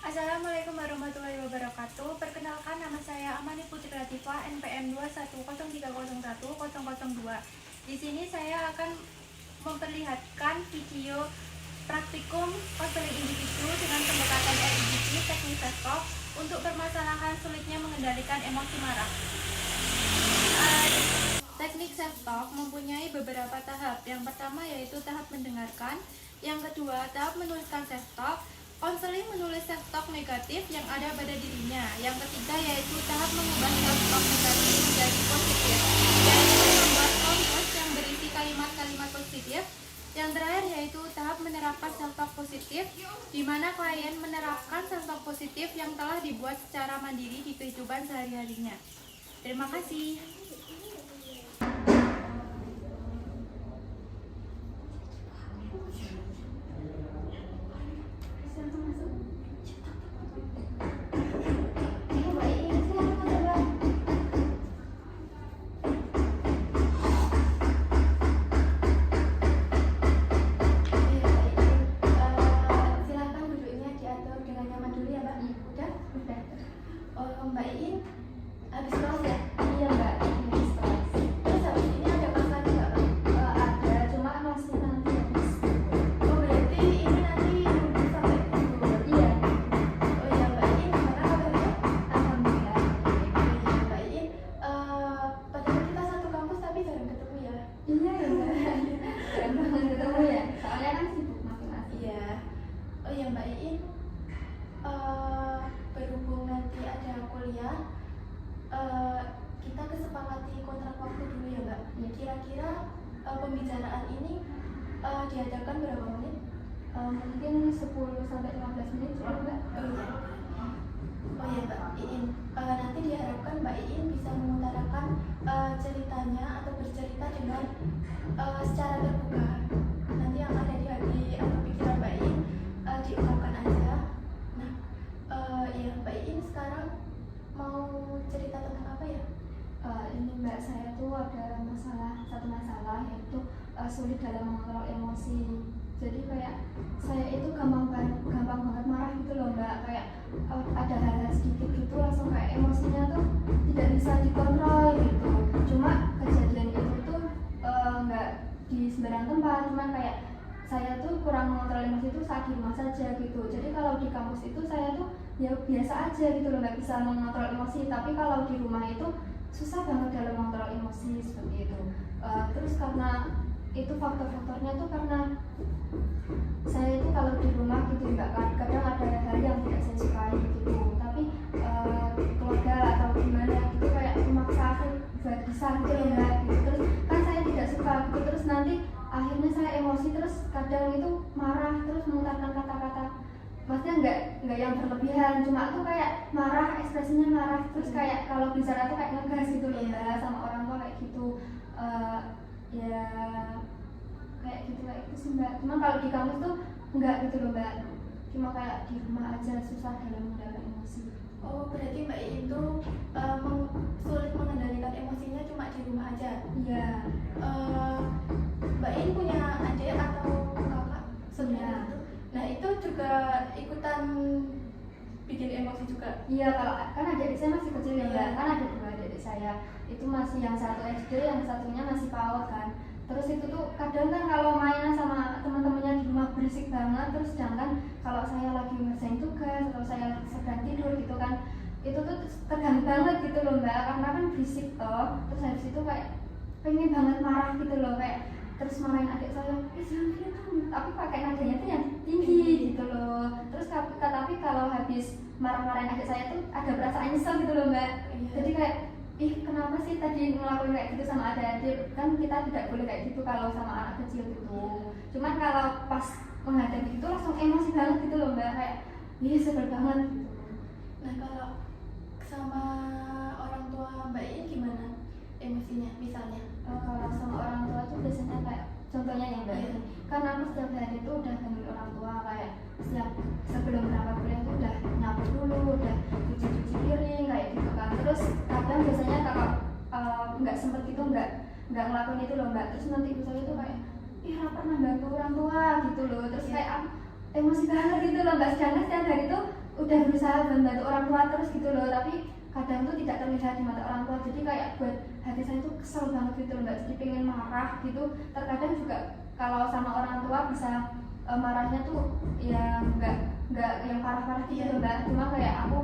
Assalamualaikum warahmatullahi wabarakatuh. Perkenalkan, nama saya Amani Putri Latifa, NPM 210301002. Di sini saya akan memperlihatkan video praktikum konseling individu dengan pendekatan RIGP teknik self-talk untuk permasalahan sulitnya mengendalikan emosi marah. Teknik self-talk mempunyai beberapa tahap. Yang pertama yaitu tahap mendengarkan, yang kedua tahap menuliskan self-talk. Konseling menulis self-talk negatif yang ada pada dirinya. Yang ketiga yaitu tahap mengubah self-talk negatif menjadi positif, yaitu membuat kontes yang berisi kalimat-kalimat positif. Yang terakhir yaitu tahap menerapkan self-talk positif, di mana klien menerapkan self-talk positif yang telah dibuat secara mandiri di kehidupan sehari-harinya. Terima kasih. Mbak Iin habis kelas ya? Iya Mbak, habis kelas. Terus habis ini ada kelas lagi nggak Mbak? Ada, cuma masih nanti habis. Oh berarti ini nanti nunggu sampai tidur? Iya. Oh iya Mbak Iin, gimana kabarnya? Alhamdulillah. Iya Mbak Iin, padahal kita satu kampus tapi jarang ketemu ya? Iya ya Mbak, jarang banget ketemu ya. Soalnya kan sibuk masing-masing. Iya. Oh iya Mbak Iin, berhubung nanti ada kuliah, kita kesepakati kontrak waktu dulu ya Mbak. Ya, kira-kira pembicaraan ini diadakan berapa menit? Mungkin 10-15 menit cukup Mbak. Oh iya Mbak Iin, nanti diharapkan Mbak Iin bisa mengutarakan ceritanya atau bercerita dengan secara terbuka. Nanti yang ada di hati atau pikiran Mbak Iin diungkapkan aja. Ya Mbak Iin sekarang mau cerita tentang apa ya? Ini Mbak, saya tuh ada satu masalah yaitu sulit dalam mengontrol emosi. Jadi kayak saya itu gampang banget marah gitu loh Mbak. Kayak ada hal-hal sedikit gitu langsung kayak emosinya tuh tidak bisa dikontrol gitu. Cuma kejadian itu tuh nggak di sembarang tempat, cuman kayak saya tuh kurang mengontrol emosi itu saat di rumah saja gitu. Jadi kalau di kampus itu saya tuh ya biasa aja gitu loh, nggak bisa mengontrol emosi. Tapi kalau di rumah itu susah banget dalam mengontrol emosi seperti itu. Terus karena itu faktor-faktornya tuh karena saya itu kalau di rumah gitu nggak kadang ada hal yang tidak saya sukai gitu. Tapi keluarga atau gimana gitu kayak memaksa aku buat bisa gitu loh Mbak gitu. Terus kan saya tidak suka gitu, terus nanti akhirnya saya emosi, terus kadang itu marah, terus mengucapkan kata-kata maksudnya nggak yang berlebihan, cuma tuh kayak marah, ekspresinya marah, terus kayak kalau bicara tuh kayak ngegas gitu loh Mbak, sama orang tua kayak gitu. Ya kayak gitu sih Mbak. Cuma kalau di kampus tuh enggak gitu loh Mbak, cuma kayak di rumah aja susah dalam mengendalikan emosi. Oh berarti Mbak Iin itu sulit mengendalikan emosinya cuma di rumah aja? Iya. Mbak Iin punya adik atau kakak sebenarnya? Nah itu juga ikutan bikin emosi juga? Iya, kalau kan adik saya masih kecil ya Mbak, kan ada dua adik saya. Itu masih yang satu SD, yang satunya masih PAUD kan. Terus itu tuh kadang kan kalau mainan sama teman-temannya di rumah berisik banget, terus sedangkan kalau saya lagi ngerjain tugas atau saya sedang tidur gitu kan, itu tuh terganggu banget gitu loh Mbak, karena kan berisik toh. Terus habis itu kayak pengen banget marah gitu loh, kayak terus marahin adik saya, jangan gitu, tapi pakai nadanya tuh yang tinggi gitu loh. Terus tapi kalau habis marah-marahin adik saya tuh ada perasaan nyesel gitu loh Mbak. Jadi kayak kenapa sih tadi ngelakuin kayak gitu sama adik-adik, kan kita tidak boleh kayak gitu kalau sama anak kecil gitu. Cuman kalau pas menghadapi itu langsung emosi banget gitu loh Mbak, kayak sebel banget gitu. Nah kalau sama orang tua Mbak Iin gimana emosinya misalnya? Kalau sama orang tua tuh biasanya kayak contohnya ya Mbak, karena aku setiap hari itu udah bangun orang tua, kayak sebelum berangkat kuliah tuh udah nyapu dulu, udah cuci piring kayak gitu kan. Terus kadang biasanya kalau nggak sempet gitu nggak ngelakuin itu loh Mbak, terus nanti misalnya tuh kayak nggak pernah bantu orang tua gitu loh. Terus kayak aku emosi banget gitu loh Mbak, sedangkan setiap hari tuh udah berusaha membantu orang tua terus gitu loh, tapi kadang tuh tidak terlihat di mata orang tua, jadi kayak buat hati saya tuh kesel banget gitu loh mbak, jadi pengen marah gitu. Terkadang juga kalau sama orang tua bisa marahnya tuh ya nggak yang parah-parah gitu loh mbak, cuma kayak aku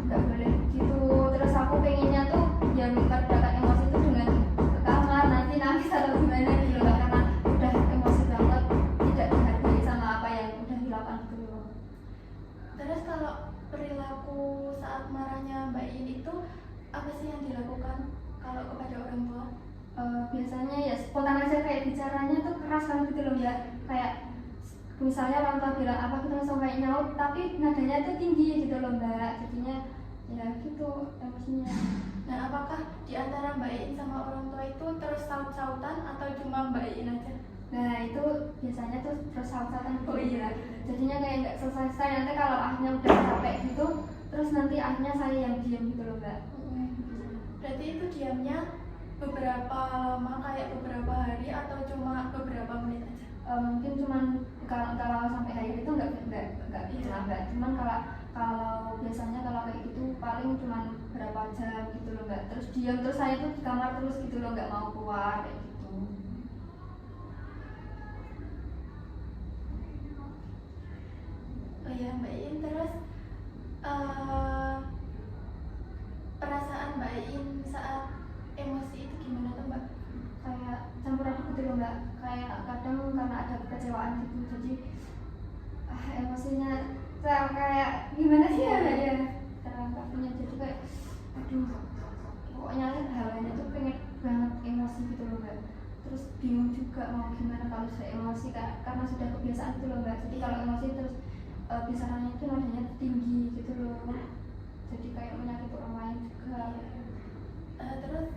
nggak boleh gitu. Terus aku pengennya tuh ya meredakan emosi itu dengan ke kamar nanti nangis atau gimana gitu loh, karena udah emosi banget, tidak dihargai sama apa yang udah dilakukan gitu loh. Terus kalau perilaku saat marahnya Mbak In itu apa sih yang dilakukan kalau kepada orang tua? Biasanya ya spontan aja, kayak bicaranya tuh keras banget gitu loh mbak, kayak misalnya orang tua bilang apa kita langsung kayak nyaut, tapi nadanya tuh tinggi gitu loh mbak, jadinya ya gitu emosinya. Nah, apakah di antara Mbak In sama orang tua itu terus saut-sautan atau cuma Mbak In aja? Nah itu biasanya tuh terus saut-sautan gitu. Oh iya. Jadinya kayak nggak selesai, nanti kalau akhirnya udah capek gitu, terus nanti akhirnya saya yang diam gitu loh mbak. Berarti itu diamnya beberapa lama, kayak beberapa hari atau cuma beberapa menit aja? Mungkin cuman kalau sampai hari itu nggak lambat, cuman kalau biasanya kalau kayak gitu paling cuman berapa jam gitu loh mbak, terus diam, terus saya tuh di kamar terus gitu loh, nggak mau keluar kayak gitu. Oh iya Mbak In, terus perasaan Mbak In saat emosi itu gimana tuh Mbak? Kayak campur aduk gitu loh mbak, kayak kadang karena ada kekecewaan gitu, jadi emosinya kayak gimana sih ya mbak ya, terangkapnya jadi kayak aduh, pokoknya hawanya tuh pengen banget emosi gitu loh mbak. Terus bingung juga mau gimana kalau sudah emosi, karena sudah kebiasaan gitu loh mbak, jadi kalau emosi terus biasanya itu nadanya tinggi gitu loh, jadi kayak menyakiti orang lain juga. Terus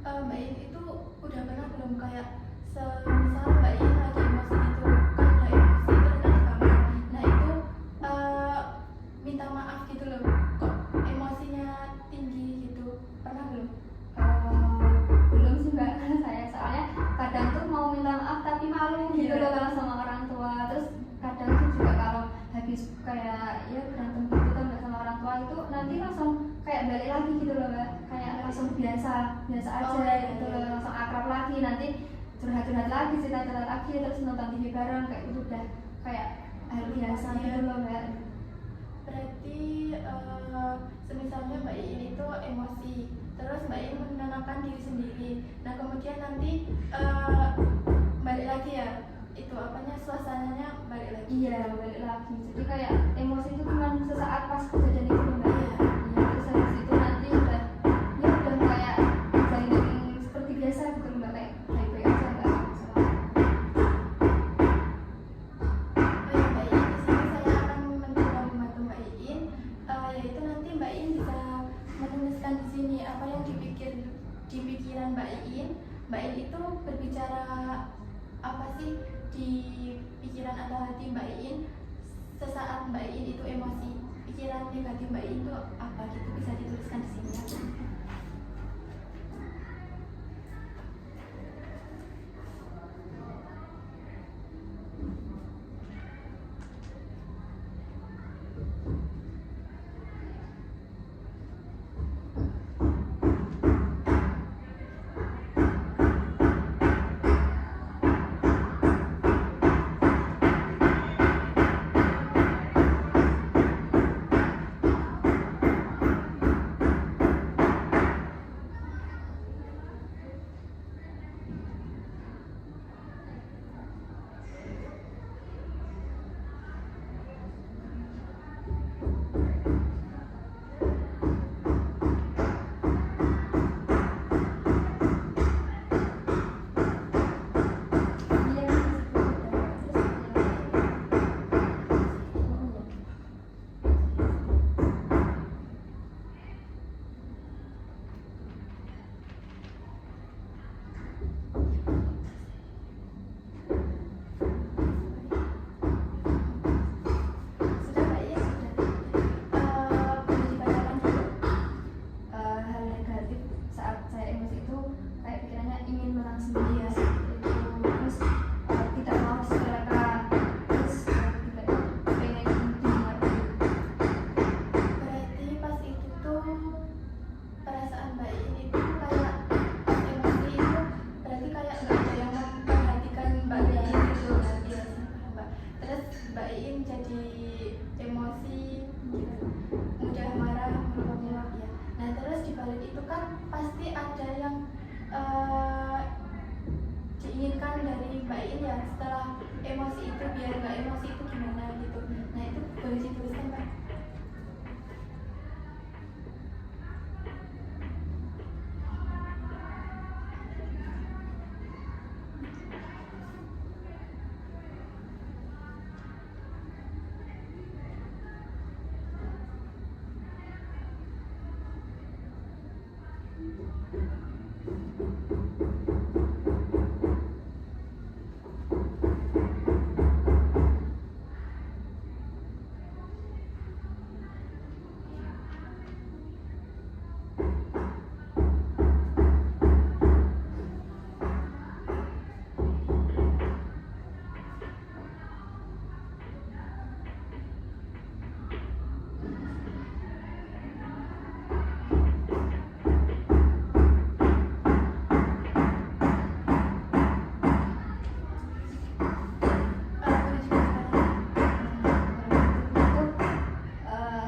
Mbak In itu udah pernah belum kayak semisal Mbak In lagi emosi gitu, kan udah emosi terus ada di kamar, nah itu minta maaf gitu loh, kok emosinya tinggi gitu, pernah belum? Belum sih mbak, saya soalnya kadang tuh mau minta maaf tapi malu gitu loh kalau sama orang tua. Terus kadang tuh juga kalau habis kayak ya berantem gitu kan mbak sama orang tua itu nanti langsung kayak balik lagi gitu loh mbak, kayak langsung biasa aja gitu loh, langsung akrab lagi, nanti curhat lagi, cerita lagi, terus nonton TV bareng kayak gitu, udah kayak hal biasa gitu loh mbak. Berarti semisalnya Mbak In itu emosi, terus Mbak In menenangkan diri sendiri, nah kemudian nanti balik lagi ya, itu apanya, suasananya balik lagi. Iya balik lagi, jadi kayak emosi itu cuma sesaat pas kejadian itu loh mbak. Iya, terus habis itu nanti udah kayak jalan seperti biasa gitu loh mbak, kayak baik-baik aja nggak ada masalah. Mbak In, di sini saya akan mencoba membantu Mbak In, yaitu nanti Mbak In bisa menuliskan di sini apa yang di pikiran Mbak In. Mbak In itu berbicara apa sih di pikiran atau hati Mbak In sesaat Mbak In itu emosi, pikiran negatif Mbak In itu apa gitu, bisa dituliskan di sini ya.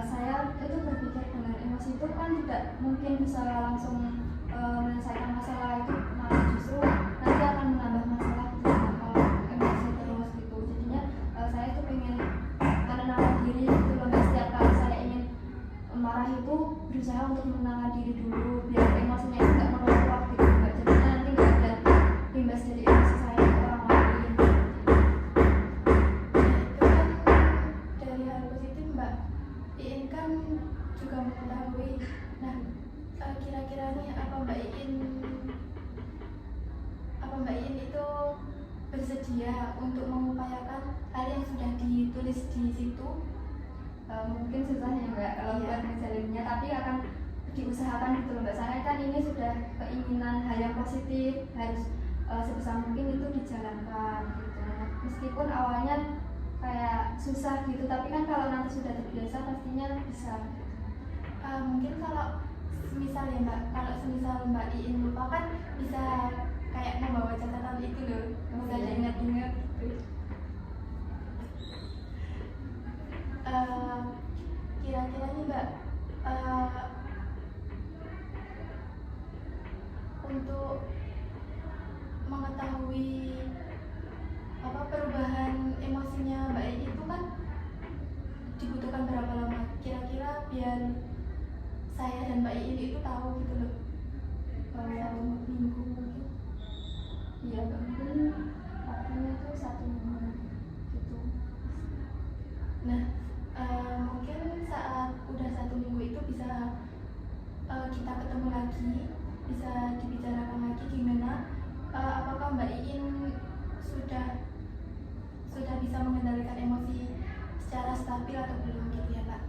Saya itu berpikir dengan emosi itu kan tidak mungkin bisa langsung menyelesaikan masalah itu, malah justru nanti akan menambah masalah gitu kalau emosi terus gitu. Jadinya saya itu pengen menenangkan diri gitu loh, nggak setiap kali saya ingin marah itu berusaha untuk menenangkan diri dulu biar emosinya itu nggak meluap gitu, nggak jadinya nanti nggak ada imbas dari emosi saya ke orang lain. Itu kan dari hal positif Mbak Iin kan juga mengetahui. Nah, kira-kira nih apa Mbak Iin itu bersedia untuk mengupayakan hal yang sudah ditulis di situ? Mungkin susah ya Mbak kalau buat ngejalinnya, tapi akan diusahakan gitu loh Mbak. Soalnya kan ini sudah keinginan hal yang positif, harus sebisa mungkin itu dijalankan gitu. Meskipun awalnya kayak susah gitu, tapi kan kalau nanti sudah terbiasa pastinya bisa. Mungkin kalau semisal ya Mbak, kalau semisal Mbak Iin lupa kan bisa kayak membawa catatan itu loh, bisa diingat-ingat gitu. Kira-kira nih Mbak, untuk mengetahui apa perubahan emosinya Mbak Iin itu kan dibutuhkan berapa lama? Kira-kira biar saya dan Mbak Iin itu tahu gitu loh. Satu minggu mungkin. Iya, mungkin waktunya itu 1 minggu gitu. Nah, mungkin saat udah 1 minggu itu bisa kita ketemu lagi, bisa dibicarakan lagi gimana apakah Mbak Iin sudah bisa mengendalikan emosi secara stabil atau belum gitu ya Pak.